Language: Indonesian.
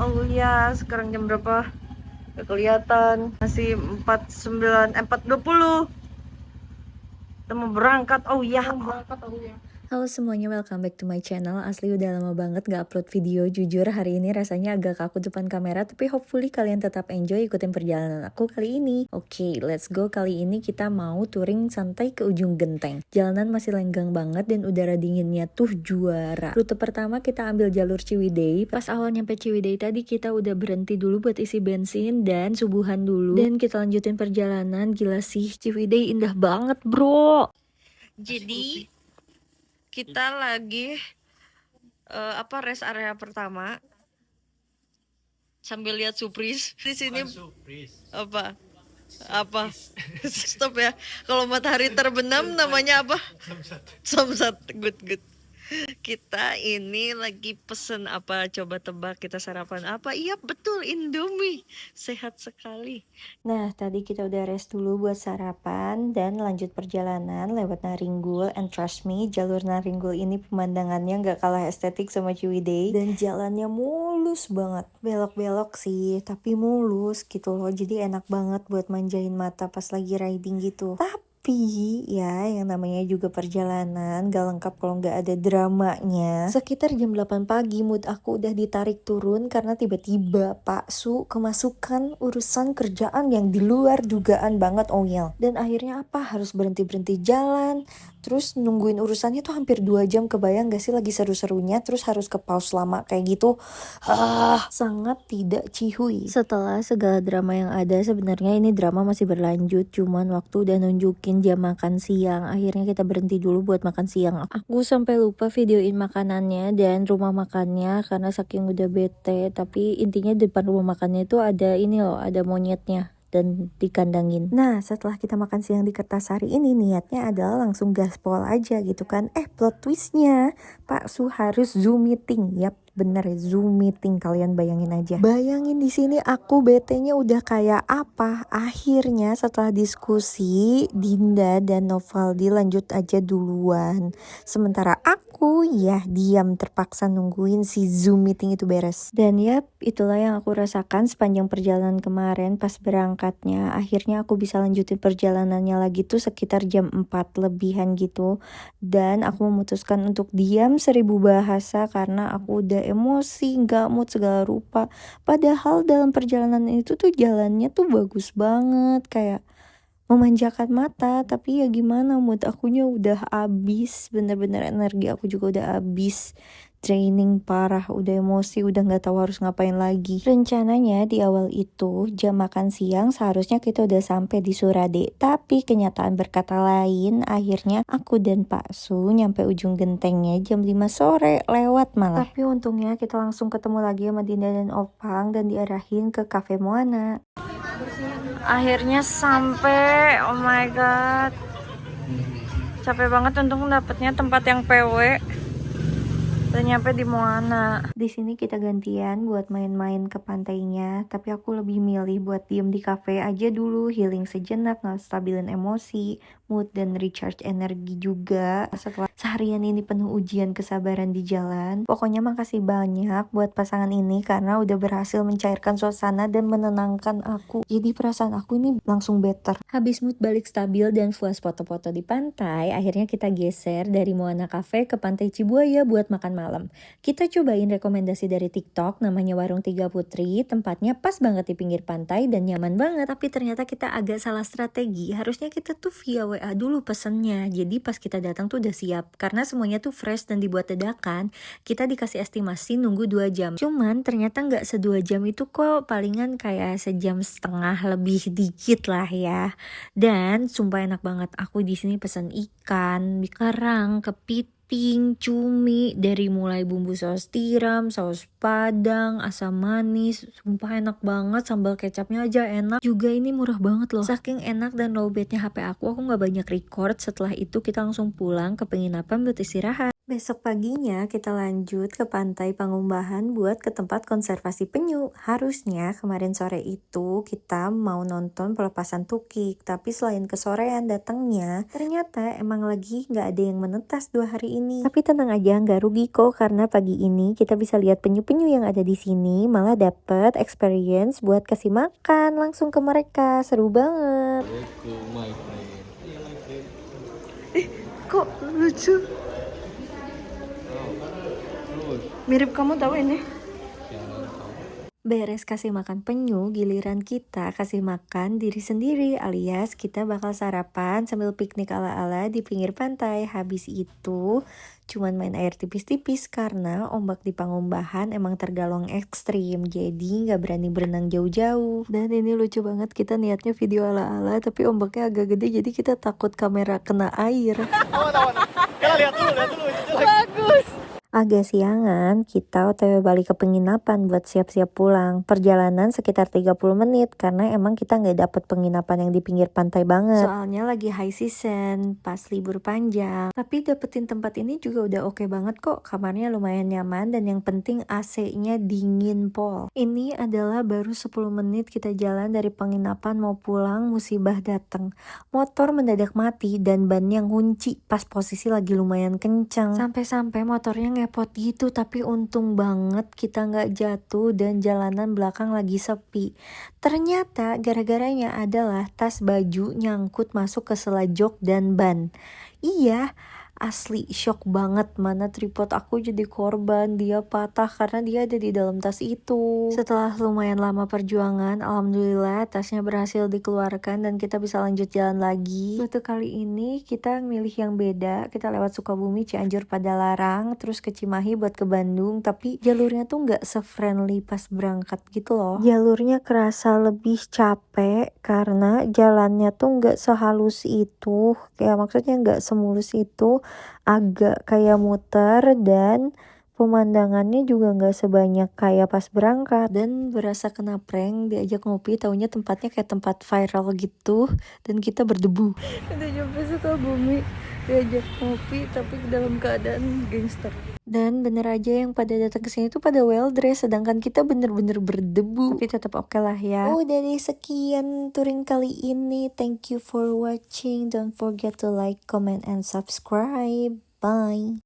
Oh ya, sekarang jam berapa? Gak kelihatan. Masih 49, 4:20. Kita mau berangkat. Oh ya. Halo semuanya, welcome back to my channel. Asli udah lama banget gak upload video. Jujur hari ini rasanya agak kaku depan kamera, tapi hopefully kalian tetap enjoy ikutin perjalanan aku kali ini. Oke, let's go. Kali ini kita mau touring santai ke ujung genteng. Jalanan masih lenggang banget dan udara dinginnya tuh juara. Rute pertama kita ambil jalur Ciwidey. Pas awal nyampe Ciwidey tadi kita udah berhenti dulu buat isi bensin dan subuhan dulu. Dan kita lanjutin perjalanan. Gila sih, Ciwidey indah banget bro. Jadi kita lagi rest area pertama sambil lihat surprise di sini. Apa stop ya, kalau matahari terbenam namanya apa? Samsat. Good. Kita ini lagi pesen apa, coba tebak kita sarapan apa? Iya betul, Indomie, sehat sekali. Nah, tadi kita udah rest dulu buat sarapan dan lanjut perjalanan lewat Naringgul. And trust me, jalur Naringgul ini pemandangannya gak kalah estetik sama Ciwidey. Dan jalannya mulus banget. Belok-belok sih, tapi mulus gitu loh. Jadi enak banget buat manjain mata pas lagi riding gitu. Tapi ya yang namanya juga perjalanan gak lengkap kalau gak ada dramanya. Sekitar jam 8 pagi mood aku udah ditarik turun karena tiba-tiba Pak Su kemasukan urusan kerjaan yang di luar dugaan banget Ongel. Dan akhirnya apa, harus berhenti-berhenti jalan. Terus nungguin urusannya tuh hampir 2 jam, kebayang gak sih lagi seru-serunya terus harus ke pause lama kayak gitu. Sangat tidak cihuy. Setelah segala drama yang ada, sebenarnya ini drama masih berlanjut, cuman waktu udah nunjukin jam makan siang. Akhirnya kita berhenti dulu buat makan siang. Aku sampai lupa videoin makanannya dan rumah makannya karena saking udah bete. Tapi intinya depan rumah makannya itu ada ini loh, ada monyetnya dan dikandangin. Nah, setelah kita makan siang di Kertasari ini, niatnya adalah langsung gaspol aja gitu kan. Plot twistnya Pak Su harus Zoom meeting. Yap, bener, Zoom meeting. Kalian bayangin aja. Bayangin di sini aku betenya udah kayak apa. Akhirnya setelah diskusi, Dinda dan Novaldi lanjut aja duluan. Sementara aku ya diam terpaksa nungguin si Zoom meeting itu beres. Dan yap, itulah yang aku rasakan sepanjang perjalanan kemarin pas berangkatnya. Akhirnya aku bisa lanjutin perjalanannya lagi tuh sekitar jam 4 lebihan gitu. Dan aku memutuskan untuk diam 1000 bahasa karena aku udah emosi, gak mood segala rupa. Padahal dalam perjalanan itu tuh jalannya tuh bagus banget, kayak memanjakan mata. Tapi ya gimana, mood akunya udah habis, bener-bener energi aku juga udah habis, training parah, udah emosi, udah gak tahu harus ngapain lagi. Rencananya di awal itu jam makan siang seharusnya kita udah sampai di Surade, tapi kenyataan berkata lain. Akhirnya aku dan Pak Su nyampe ujung gentengnya jam 5 sore lewat malah. Tapi untungnya kita langsung ketemu lagi sama Dinda dan Opang dan diarahin ke Cafe Moana. Akhirnya sampai, oh my god, capek banget. Untung dapetnya tempat yang PW. Udah nyampe di Moana. Di sini kita gantian buat main-main ke pantainya, tapi aku lebih milih buat diem di cafe aja dulu, healing sejenak, stabilin emosi, mood, dan recharge energi juga setelah seharian ini penuh ujian kesabaran di jalan. Pokoknya makasih banyak buat pasangan ini karena udah berhasil mencairkan suasana dan menenangkan aku. Jadi perasaan aku ini langsung better. Habis mood balik stabil dan puas foto-foto di pantai, akhirnya kita geser dari Moana Cafe ke Pantai Cibuaya buat makan malam. Kita cobain rekomendasi dari TikTok, namanya Warung Tiga Putri. Tempatnya pas banget di pinggir pantai dan nyaman banget. Tapi ternyata kita agak salah strategi. Harusnya kita tuh via WA dulu pesennya. Jadi pas kita datang tuh udah siap. Karena semuanya tuh fresh dan dibuat dadakan, kita dikasih estimasi nunggu 2 jam. Cuman ternyata nggak se-2 jam itu kok, palingan kayak sejam setengah lebih dikit lah ya. Dan sumpah enak banget. Aku di sini pesen ikan, kerang, kepiting, cumi, dari mulai bumbu saus tiram, saus padang, asam manis, sumpah enak banget. Sambal kecapnya aja enak juga, ini murah banget loh. Saking enak dan lowbatnya HP aku gak banyak record. Setelah itu kita langsung pulang ke penginapan buat istirahat. Besok paginya kita lanjut ke Pantai Pangumbahan buat ke tempat konservasi penyu. Harusnya kemarin sore itu kita mau nonton pelepasan tukik, tapi selain kesorean datangnya, ternyata emang lagi nggak ada yang menetas 2 hari ini. Tapi tenang aja, nggak rugi kok karena pagi ini kita bisa lihat penyu-penyu yang ada di sini, malah dapet experience buat kasih makan langsung ke mereka. Seru banget. Kok lucu? Mirip kamu tahu ini? Beres kasih makan penyu, giliran kita kasih makan diri sendiri, alias kita bakal sarapan sambil piknik ala-ala di pinggir pantai. Habis itu cuman main air tipis-tipis karena ombak di Pangumbahan emang tergolong ekstrim, jadi nggak berani berenang jauh-jauh. Dan ini lucu banget, kita niatnya video ala-ala tapi ombaknya agak gede jadi kita takut kamera kena air. Lihat dulu itu jelek. Bagus. Agak siangan, kita OTW balik ke penginapan buat siap-siap pulang. Perjalanan sekitar 30 menit karena emang kita nggak dapet penginapan yang di pinggir pantai banget. Soalnya lagi high season, pas libur panjang. Tapi dapetin tempat ini juga udah oke banget kok. Kamarnya lumayan nyaman dan yang penting AC-nya dingin pol. Ini adalah baru 10 menit kita jalan dari penginapan mau pulang, musibah datang. Motor mendadak mati dan bannya ngunci pas posisi lagi lumayan kencang. Sampai-sampai motornya ngepot gitu, tapi untung banget kita nggak jatuh dan jalanan belakang lagi sepi. Ternyata gara-garanya adalah tas baju nyangkut masuk ke sela jok dan ban. Iya, asli shock banget, mana tripod aku jadi korban, dia patah karena dia ada di dalam tas itu. Setelah lumayan lama perjuangan, alhamdulillah tasnya berhasil dikeluarkan dan kita bisa lanjut jalan lagi. Untuk kali ini kita milih yang beda, kita lewat Sukabumi, Cianjur, Padalarang, terus ke Cimahi buat ke Bandung, tapi jalurnya tuh nggak se-friendly pas berangkat gitu loh. Jalurnya kerasa lebih capek karena jalannya tuh nggak sehalus itu, kayak maksudnya nggak semulus itu, agak kayak muter dan pemandangannya juga nggak sebanyak kayak pas berangkat. Dan berasa kena prank, diajak ngopi, taunya tempatnya kayak tempat viral gitu dan kita berdebu. Udah nyampe Sukabumi, diajak ngopi tapi dalam keadaan gangster. Dan bener aja yang pada datang ke sini tuh pada well dress, sedangkan kita bener-bener berdebu. Tapi tetap oke lah ya. Udah deh, sekian touring kali ini. Thank you for watching. Don't forget to like, comment, and subscribe. Bye.